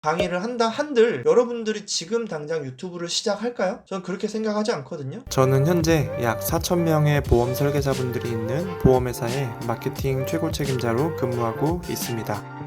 강의를 한다 한들 여러분들이 지금 당장 유튜브를 시작할까요? 저는 그렇게 생각하지 않거든요. 저는 현재 약 4,000명의 보험 설계사분들이 있는 보험회사의 마케팅 최고 책임자로 근무하고 있습니다.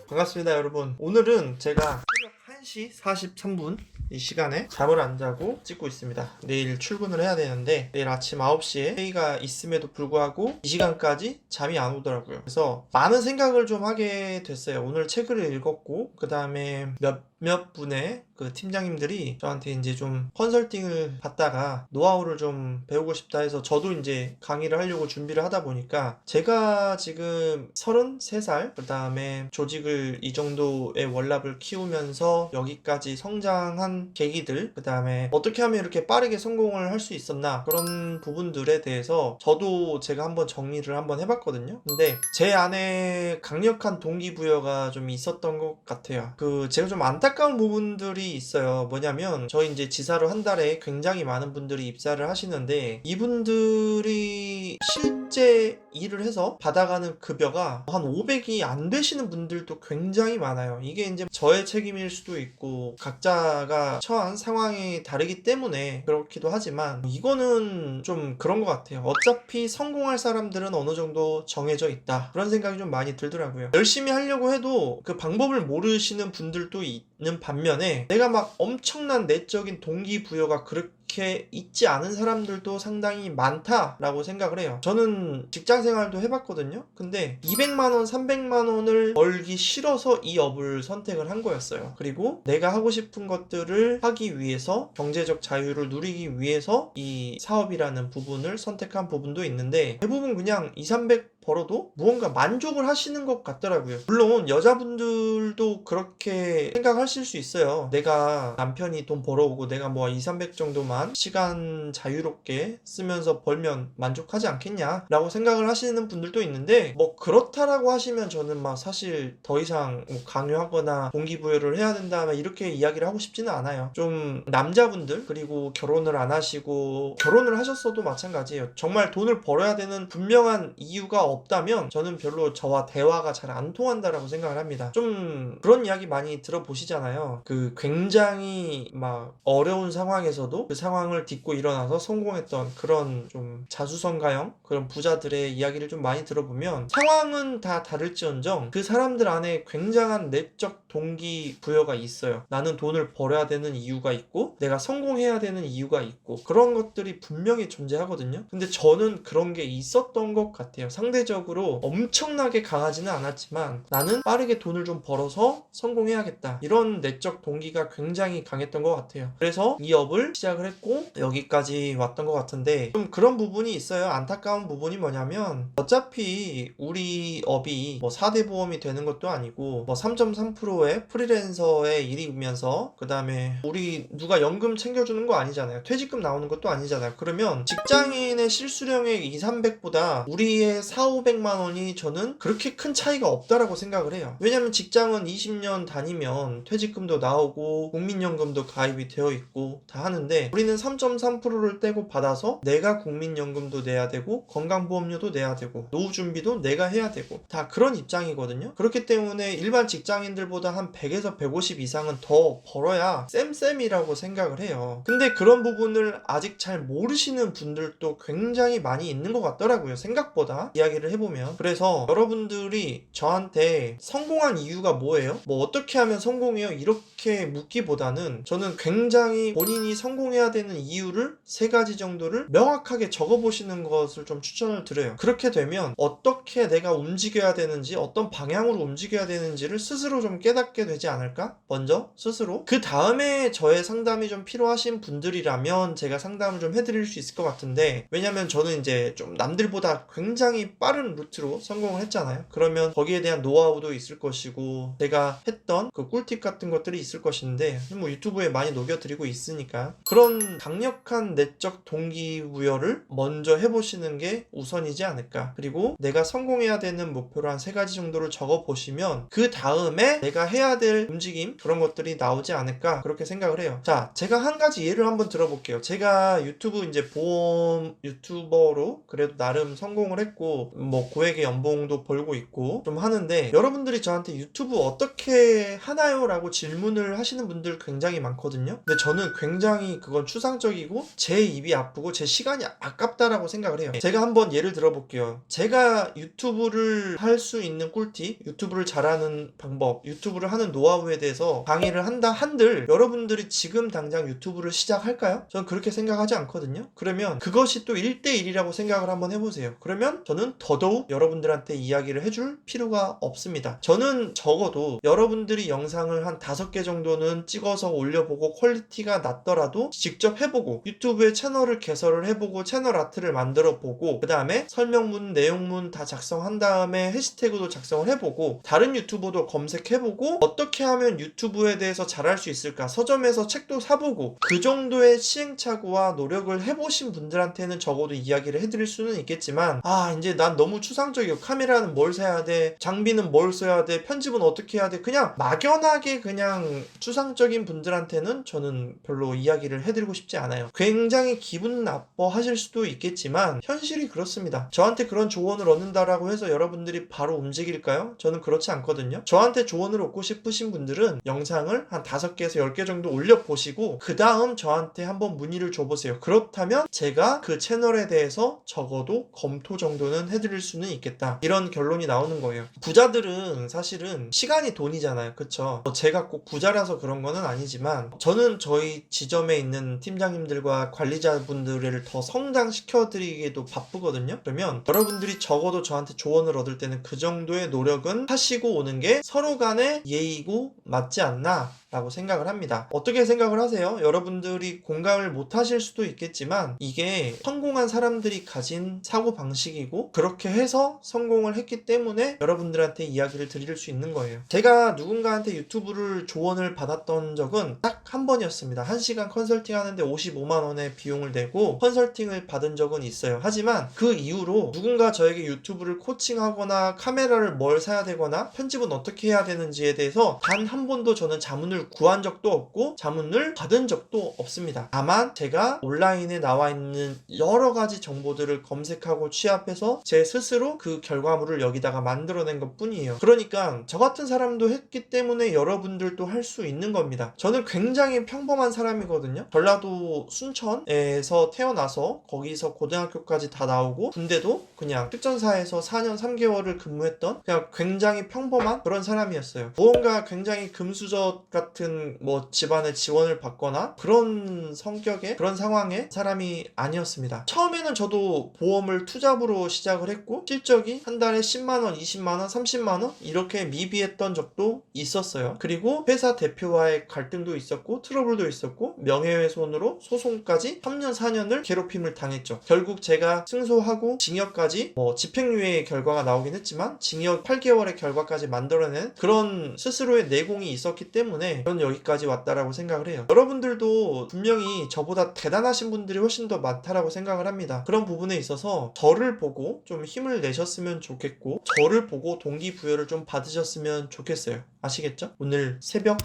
반갑습니다, 여러분. 오늘은 제가 새벽 1시 43분 이 시간에 잠을 안 자고 찍고 있습니다. 내일 출근을 해야 되는데 내일 아침 9시에 회의가 있음에도 불구하고 이 시간까지 잠이 안 오더라고요. 그래서 많은 생각을 좀 하게 됐어요. 오늘 책을 읽었고 그 다음에 몇 분의 그 팀장님들이 저한테 이제 좀 컨설팅을 받다가 노하우를 좀 배우고 싶다 해서 저도 이제 강의를 하려고 준비를 하다 보니까 제가 지금 33살 그 다음에 조직을 이 정도의 월납을 키우면서 여기까지 성장한 계기들 그 다음에 어떻게 하면 이렇게 빠르게 성공을 할 수 있었나 그런 부분들에 대해서 저도 제가 한번 정리를 한번 해봤거든요. 근데 제 안에 강력한 동기부여가 좀 있었던 것 같아요. 제가 좀 안타까운 부분들이 있어요. 뭐냐면 저희 이제 지사로 한 달에 굉장히 많은 분들이 입사를 하시는데 이분들이 실제 일을 해서 받아가는 급여가 한 500이 안 되시는 분들도 굉장히 많아요. 이게 이제 저의 책임일 수도 있고 각자가 처한 상황이 다르기 때문에 그렇기도 하지만 이거는 좀 그런 것 같아요. 어차피 성공할 사람들은 어느 정도 정해져 있다. 그런 생각이 좀 많이 들더라고요. 열심히 하려고 해도 그 방법을 모르시는 분들도 있는 반면에 내가 막 엄청난 내적인 동기부여가 그렇게 있지 않은 사람들도 상당히 많다라고 생각을 해요. 저는 직장 생활도 해봤거든요. 근데 200만원, 300만원을 벌기 싫어서 이 업을 선택을 한 거였어요. 그리고 내가 하고 싶은 것들을 하기 위해서 경제적 자유를 누리기 위해서 이 사업이라는 부분을 선택한 부분도 있는데 대부분 그냥 2, 300 벌어도 무언가 만족을 하시는 것 같더라고요. 물론 여자분들도 그렇게 생각하실 수 있어요. 내가 남편이 돈 벌어오고 내가 뭐 2, 300 정도만 시간 자유롭게 쓰면서 벌면 만족하지 않겠냐 라고 생각을 하시는 분들도 있는데 뭐 그렇다라고 하시면 저는 막 사실 더 이상 뭐 강요하거나 동기부여를 해야 된다 이렇게 이야기를 하고 싶지는 않아요. 좀 남자분들 그리고 결혼을 안 하시고 결혼을 하셨어도 마찬가지예요. 정말 돈을 벌어야 되는 분명한 이유가 없다면 저는 별로 저와 대화가 잘 안 통한다라고 생각을 합니다. 좀 그런 이야기 많이 들어보시잖아요. 굉장히 막 어려운 상황에서도 그 상황을 딛고 일어나서 성공했던 그런 좀 자수성가형 그런 부자들의 이야기를 좀 많이 들어보면 상황은 다 다를지언정 그 사람들 안에 굉장한 내적 동기부여가 있어요. 나는 돈을 벌어야 되는 이유가 있고 내가 성공해야 되는 이유가 있고 그런 것들이 분명히 존재하거든요. 근데 저는 그런 게 있었던 것 같아요. 상대적으로 엄청나게 강하지는 않았지만 나는 빠르게 돈을 좀 벌어서 성공해야겠다. 이런 내적 동기가 굉장히 강했던 것 같아요. 그래서 이 업을 시작을 했고 여기까지 왔던 것 같은데 좀 그런 부분이 있어요. 안타까운 부분이 뭐냐면 어차피 우리 업이 뭐 4대 보험이 되는 것도 아니고 뭐 3.3%의 프리랜서의 일이면서 그 다음에 우리 누가 연금 챙겨주는 거 아니잖아요. 퇴직금 나오는 것도 아니잖아요. 그러면 직장인의 실수령액 2, 300보다 우리의 4, 500만 원이 저는 그렇게 큰 차이가 없다라고 생각을 해요. 왜냐면 직장은 20년 다니면 퇴직금도 나오고 국민연금도 가입이 되어 있고 다 하는데 우리는 3.3%를 떼고 받아서 내가 국민연금도 내야 되고 건강보험료도 내야 되고 노후준비도 내가 해야 되고 다 그런 입장이거든요. 그렇기 때문에 일반 직장인들보다 한 100에서 150 이상은 더 벌어야 쌤쌤이라고 생각을 해요. 근데 그런 부분을 아직 잘 모르시는 분들도 굉장히 많이 있는 것 같더라고요. 생각보다 이야기를 해보면. 그래서 여러분들이 저한테 성공한 이유가 뭐예요? 뭐 어떻게 하면 성공해요? 이렇게 묻기보다는 저는 굉장히 본인이 성공해야 되는 이유를 3가지 정도를 명확하게 적어보시는 것을 좀 추천을 드려요. 그렇게 되면 어떻게 내가 움직여야 되는지 어떤 방향으로 움직여야 되는지를 스스로 좀 깨닫게 되지 않을까? 먼저 스스로 그 다음에 저의 상담이 좀 필요하신 분들이라면 제가 상담을 좀 해드릴 수 있을 것 같은데 왜냐면 저는 이제 좀 남들보다 굉장히 빠른 루트로 성공을 했잖아요. 그러면 거기에 대한 노하우도 있을 것이고 제가 했던 그 꿀팁 같은 것들이 있을 것인데 뭐 유튜브에 많이 녹여드리고 있으니까 그런 강력한 내적 동기부여를 먼저 해보시는 게 우선이지 않을까. 그리고 내가 성공해야 되는 목표를 한 3가지 정도를 적어보시면 그 다음에 내가 해야 될 움직임 그런 것들이 나오지 않을까 그렇게 생각을 해요. 자, 제가 한 가지 예를 한번 들어볼게요. 제가 유튜브 이제 보험 유튜버로 그래도 나름 성공을 했고 뭐 고액의 연봉도 벌고 있고 좀 하는데, 여러분들이 저한테 유튜브 어떻게 하나요? 라고 질문을 하시는 분들 굉장히 많거든요. 근데 저는 굉장히 그건 추상적이고 제 입이 아프고 제 시간이 아깝다라고 생각을 해요. 제가 한번 예를 들어볼게요. 제가 유튜브를 할 수 있는 꿀팁, 유튜브를 잘하는 방법, 유튜브를 하는 노하우에 대해서 강의를 한다 한들 여러분들이 지금 당장 유튜브를 시작할까요? 저는 그렇게 생각하지 않거든요. 그러면 그것이 또 1대1이라고 생각을 한번 해보세요. 그러면 저는 더더욱 여러분들한테 이야기를 해줄 필요가 없습니다. 저는 적어도 여러분들이 영상을 한 5개 정도는 찍어서 올려보고 퀄리티가 낮더라도 직접 해보고 유튜브에 채널을 개설을 해보고 채널 아트를 만들어보고 그 다음에 설명문, 내용문 다 작성한 다음에 해시태그도 작성을 해보고 다른 유튜버도 검색해보고 어떻게 하면 유튜브에 대해서 잘할 수 있을까, 서점에서 책도 사보고 그 정도의 시행착오와 노력을 해보신 분들한테는 적어도 이야기를 해드릴 수는 있겠지만, 이제 난 너무 추상적이고 카메라는 뭘 사야 돼, 장비는 뭘 써야 돼, 편집은 어떻게 해야 돼, 그냥 막연하게 그냥 추상적인 분들한테는 저는 별로 이야기를 해드리고 싶지 않아요. 굉장히 기분 나빠하실 수도 있겠지만 현실이 그렇습니다. 저한테 그런 조언을 얻는다라고 해서 여러분들이 바로 움직일까요? 저는 그렇지 않거든요. 저한테 조언을 얻고 싶으신 분들은 영상을 한 5개에서 10개 정도 올려보시고 그 다음 저한테 한번 문의를 줘보세요. 그렇다면 제가 그 채널에 대해서 적어도 검토 정도는 해드릴 수는 있겠다, 이런 결론이 나오는 거예요. 부자들은 사실은 시간이 돈이잖아요. 그쵸? 제가 꼭 부자라서 그런 거는 아니지만 저는 저희 지점에 있는 팀장님들과 관리자분들을 더 성장시켜드리기도 바쁘거든요. 그러면 여러분들이 적어도 저한테 조언을 얻을 때는 그 정도의 노력은 하시고 오는 게 서로 간의 예의고 맞지 않나 라고 생각을 합니다. 어떻게 생각을 하세요? 여러분들이 공감을 못 하실 수도 있겠지만 이게 성공한 사람들이 가진 사고방식이고 그렇게 해서 성공을 했기 때문에 여러분들한테 이야기를 드릴 수 있는 거예요. 제가 누군가한테 유튜브를 조언을 받았던 적은 딱 한 번이었습니다. 1시간 컨설팅 하는데 55만원의 비용을 내고 컨설팅을 받은 적은 있어요. 하지만 그 이후로 누군가 저에게 유튜브를 코칭하거나 카메라를 뭘 사야 되거나 편집은 어떻게 해야 되는지에 대해서 단 한 번도 저는 자문을 구한 적도 없고 자문을 받은 적도 없습니다. 다만 제가 온라인에 나와 있는 여러 가지 정보들을 검색하고 취합해서 제 스스로 그 결과물을 여기다가 만들어낸 것 뿐이에요. 그러니까 저 같은 사람도 했기 때문에 여러분들도 할 수 있는 겁니다. 저는 굉장히 평범한 사람이거든요. 전라도 순천에서 태어나서 거기서 고등학교까지 다 나오고 군대도 그냥 특전사에서 4년 3개월을 근무했던 그냥 굉장히 평범한 그런 사람이었어요. 무언가 굉장히 금수저 같은 뭐 집안의 지원을 받거나 그런 성격의 그런 상황의 사람이 아니었습니다. 처음에는 저도 보험을 투잡으로 시작을 했고 실적이 한 달에 10만원, 20만원, 30만원 이렇게 미비했던 적도 있었어요. 그리고 회사 대표와의 갈등도 있었고 트러블도 있었고 명예훼손으로 소송까지 3년 4년을 괴롭힘을 당했죠. 결국 제가 승소하고 징역까지 집행유예 결과가 나오긴 했지만 징역 8개월의 결과까지 만들어낸 그런 스스로의 내공이 있었기 때문에 저는 여기까지 왔다라고 생각을 해요. 여러분들도 분명히 저보다 대단하신 분들이 훨씬 더 많다라고 생각을 합니다. 그런 부분에 있어서 저를 보고 좀 힘을 내셨으면 좋겠고 저를 보고 동기부여를 좀 받으셨으면 좋겠어요. 아시겠죠? 오늘 새벽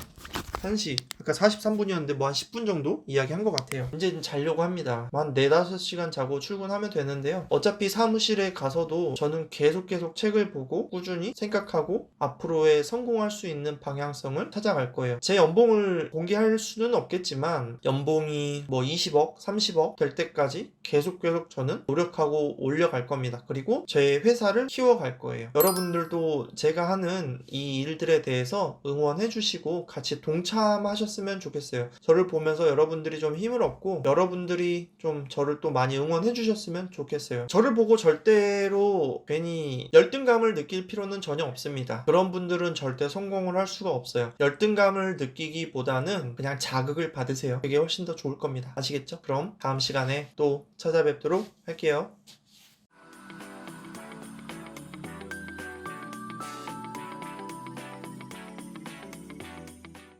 1시 아까 43분이었는데 뭐 한 10분 정도 이야기한 것 같아요. 이제 좀 자려고 합니다. 한 4-5시간 자고 출근하면 되는데요. 어차피 사무실에 가서도 저는 계속 책을 보고 꾸준히 생각하고 앞으로의 성공할 수 있는 방향성을 찾아갈 거예요. 제 연봉을 공개할 수는 없겠지만 연봉이 뭐 20억, 30억 될 때까지 계속 저는 노력하고 올려갈 겁니다. 그리고 제 회사를 키워갈 거예요. 여러분들도 제가 하는 이 일들에 대해서 응원해 주시고 같이 동참하셨으면 좋겠어요. 저를 보면서 여러분들이 좀 힘을 얻고 여러분들이 좀 저를 또 많이 응원해 주셨으면 좋겠어요. 저를 보고 절대로 괜히 열등감을 느낄 필요는 전혀 없습니다. 그런 분들은 절대 성공을 할 수가 없어요. 열등감을 느끼기보다는 그냥 자극을 받으세요. 그게 훨씬 더 좋을 겁니다. 아시겠죠? 그럼 다음 시간에 또 찾아뵙도록 할게요.